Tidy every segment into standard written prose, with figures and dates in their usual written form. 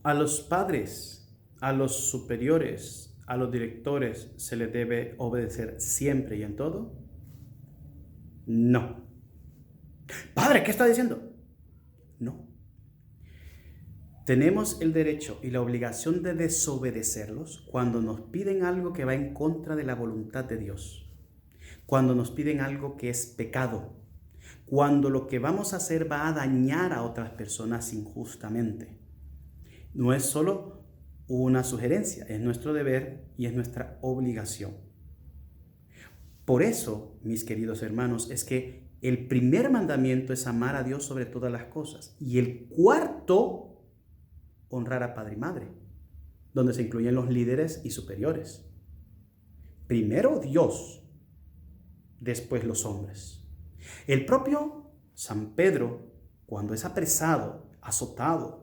A los padres, a los superiores, a los directores, ¿se les debe obedecer siempre y en todo? No. Padre, ¿qué está diciendo? No. Tenemos el derecho y la obligación de desobedecerlos cuando nos piden algo que va en contra de la voluntad de Dios, cuando nos piden algo que es pecado, cuando lo que vamos a hacer va a dañar a otras personas injustamente. No es solo una sugerencia, es nuestro deber y es nuestra obligación. Por eso, mis queridos hermanos, es que el primer mandamiento es amar a Dios sobre todas las cosas y el cuarto, honrar a padre y madre, donde se incluyen los líderes y superiores. Primero Dios, después los hombres. El propio San Pedro, cuando es apresado, azotado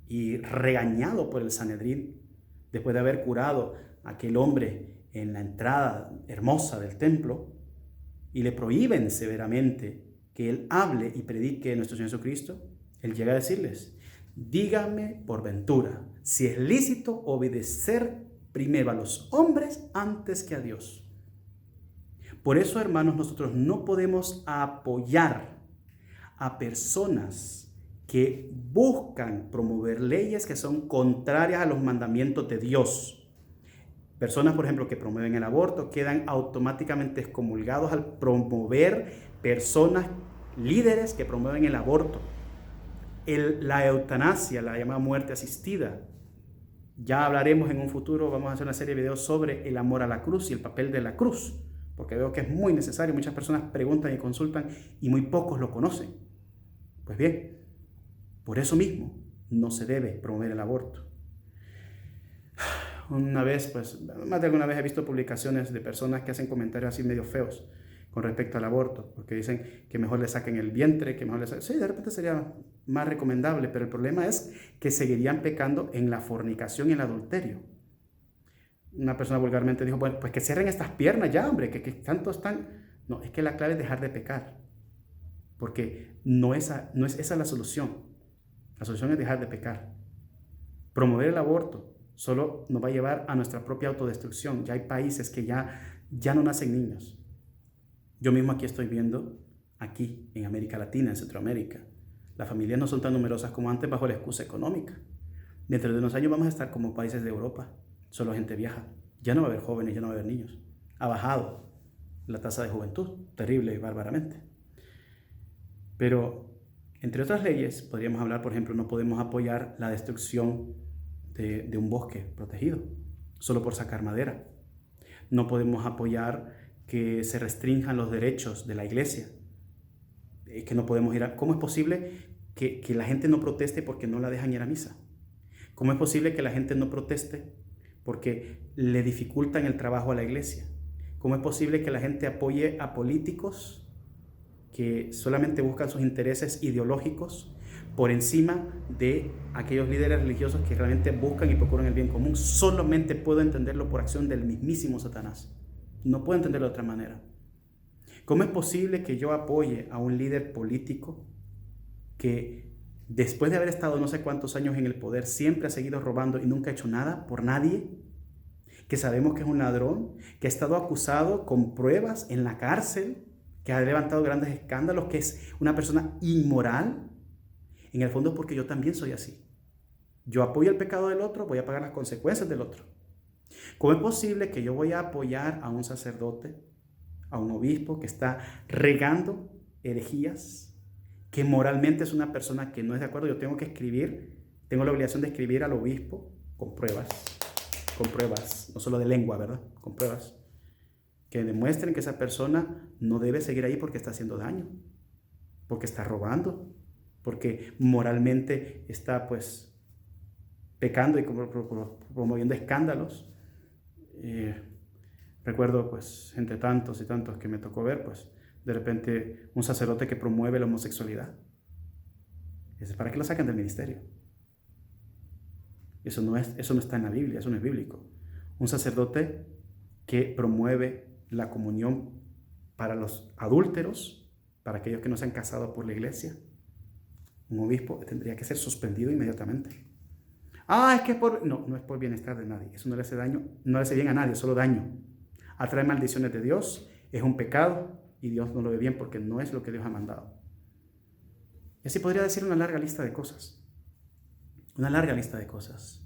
y regañado por el Sanedrín, después de haber curado a aquel hombre en la entrada hermosa del templo, y le prohíben severamente que él hable y predique de nuestro Señor Jesucristo, él llega a decirles: díganme por ventura si es lícito obedecer primero a los hombres antes que a Dios. Por eso, hermanos, nosotros no podemos apoyar a personas que buscan promover leyes que son contrarias a los mandamientos de Dios. Personas, por ejemplo, que promueven el aborto quedan automáticamente excomulgados al promover personas, líderes que promueven el aborto. La eutanasia, la llamada muerte asistida. Ya hablaremos en un futuro, vamos a hacer una serie de videos sobre el amor a la cruz y el papel de la cruz, porque veo que es muy necesario. Muchas personas preguntan y consultan y muy pocos lo conocen. Pues bien, por eso mismo no se debe promover el aborto. Una vez, pues, más de alguna vez he visto publicaciones de personas que hacen comentarios así medio feos con respecto al aborto, porque dicen que mejor le saquen el vientre, que mejor le saquen... Sí, de repente sería más recomendable, pero el problema es que seguirían pecando en la fornicación y el adulterio. Una persona vulgarmente dijo: bueno, pues que cierren estas piernas ya, hombre, que tanto están... No, es que la clave es dejar de pecar, porque no es esa la solución. La solución es dejar de pecar. Promover el aborto solo nos va a llevar a nuestra propia autodestrucción. Ya hay países que ya no nacen niños. Yo mismo aquí estoy viendo, aquí en América Latina, en Centroamérica, las familias no son tan numerosas como antes bajo la excusa económica. Dentro de unos años vamos a estar como países de Europa, solo gente vieja. Ya no va a haber jóvenes, ya no va a haber niños. Ha bajado la tasa de juventud, terrible y bárbaramente. Pero, entre otras leyes, podríamos hablar, por ejemplo, no podemos apoyar la destrucción de un bosque protegido, solo por sacar madera. No podemos apoyar que se restrinjan los derechos de la iglesia, que no podemos ir a... ¿Cómo es posible que la gente no proteste porque no la dejan ir a misa? ¿Cómo es posible que la gente no proteste porque le dificultan el trabajo a la iglesia? ¿Cómo es posible que la gente apoye a políticos que solamente buscan sus intereses ideológicos por encima de aquellos líderes religiosos que realmente buscan y procuran el bien común? Solamente puedo entenderlo por acción del mismísimo Satanás. No puedo entenderlo de otra manera. ¿Cómo es posible que yo apoye a un líder político que después de haber estado no sé cuántos años en el poder siempre ha seguido robando y nunca ha hecho nada por nadie? Que sabemos que es un ladrón, que ha estado acusado con pruebas en la cárcel, que ha levantado grandes escándalos, que es una persona inmoral. En el fondo es porque yo también soy así. Yo apoyo el pecado del otro, voy a pagar las consecuencias del otro. ¿Cómo es posible que yo voy a apoyar a un sacerdote, a un obispo que está regando herejías, que moralmente es una persona que no es de acuerdo? Yo tengo que escribir, tengo la obligación de escribir al obispo con pruebas, no solo de lengua, ¿verdad? Con pruebas que demuestren que esa persona no debe seguir ahí porque está haciendo daño, porque está robando, porque moralmente está pues pecando y promoviendo escándalos. Recuerdo pues entre tantos y tantos que me tocó ver, pues de repente un sacerdote que promueve la homosexualidad. ¿Para qué lo sacan del ministerio? Eso no está en la Biblia, eso no es bíblico. Un sacerdote que promueve la comunión para los adúlteros, para aquellos que no se han casado por la iglesia, un obispo tendría que ser suspendido inmediatamente. Ah, es que es por... No, no es por bienestar de nadie. Eso no le hace daño, no le hace bien a nadie, solo daño. Atrae maldiciones de Dios, es un pecado y Dios no lo ve bien porque no es lo que Dios ha mandado. Y así podría decir una larga lista de cosas. Una larga lista de cosas.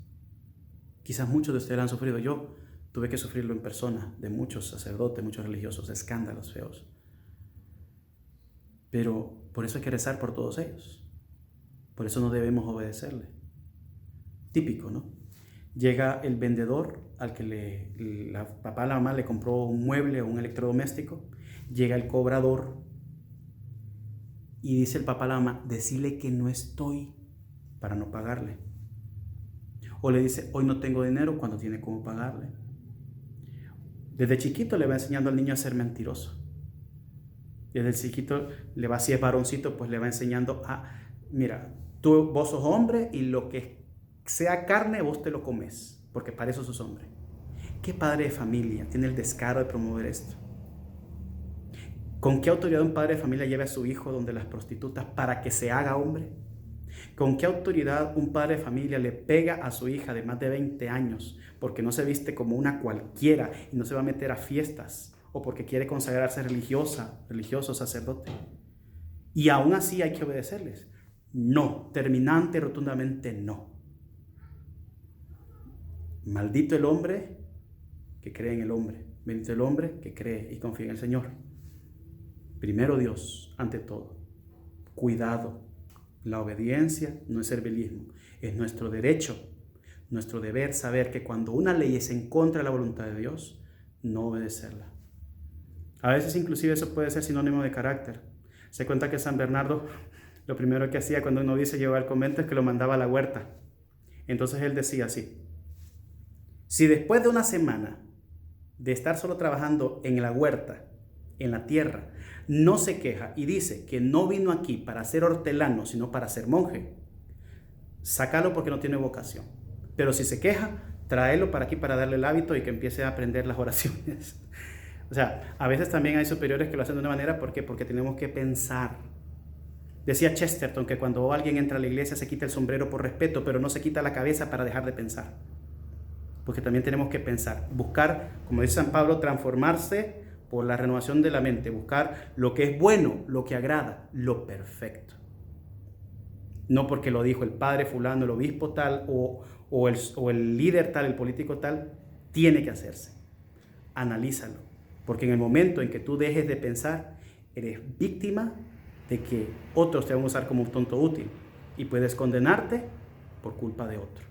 Quizás muchos de ustedes lo han sufrido. Yo tuve que sufrirlo en persona, de muchos sacerdotes, muchos religiosos, escándalos feos. Pero por eso hay que rezar por todos ellos. Por eso no debemos obedecerle. Típico, ¿no? Llega el vendedor al que la papá o la mamá le compró un mueble o un electrodoméstico. Llega el cobrador y dice el papá a la mamá, decirle que no estoy para no pagarle. O le dice, hoy no tengo dinero cuando tiene cómo pagarle. Desde chiquito le va enseñando al niño a ser mentiroso. Desde chiquito le va, si es varoncito, pues le va enseñando a, mira, vos sos hombre y lo que sea carne vos te lo comes, porque para eso sos hombre. ¿Qué padre de familia tiene el descaro de promover esto? ¿Con qué autoridad un padre de familia lleva a su hijo donde las prostitutas para que se haga hombre? ¿Con qué autoridad un padre de familia le pega a su hija de más de 20 años porque no se viste como una cualquiera y no se va a meter a fiestas o porque quiere consagrarse religioso, sacerdote? Y aún así hay que obedecerles. No, terminante, rotundamente no. Maldito el hombre que cree en el hombre. Bendito el hombre que cree y confía en el Señor. Primero Dios, ante todo. Cuidado. La obediencia no es servilismo. Es nuestro derecho, nuestro deber saber que cuando una ley es en contra de la voluntad de Dios, no obedecerla. A veces inclusive eso puede ser sinónimo de carácter. Se cuenta que San Bernardo lo primero que hacía cuando un novicio llegaba al convento es que lo mandaba a la huerta. Entonces él decía así: si después de una semana de estar solo trabajando en la huerta, en la tierra, no se queja y dice que no vino aquí para ser hortelano, sino para ser monje, sácalo porque no tiene vocación. Pero si se queja, tráelo para aquí para darle el hábito y que empiece a aprender las oraciones. O sea, a veces también hay superiores que lo hacen de una manera, ¿por qué? Porque tenemos que pensar. Decía Chesterton que cuando alguien entra a la iglesia se quita el sombrero por respeto, pero no se quita la cabeza para dejar de pensar. Porque también tenemos que pensar, buscar, como dice San Pablo, transformarse por la renovación de la mente, buscar lo que es bueno, lo que agrada, lo perfecto. No porque lo dijo el padre fulano, el obispo tal, o el líder tal, el político tal, tiene que hacerse. Analízalo, porque en el momento en que tú dejes de pensar, eres víctima de que otros te van a usar como un tonto útil y puedes condenarte por culpa de otro.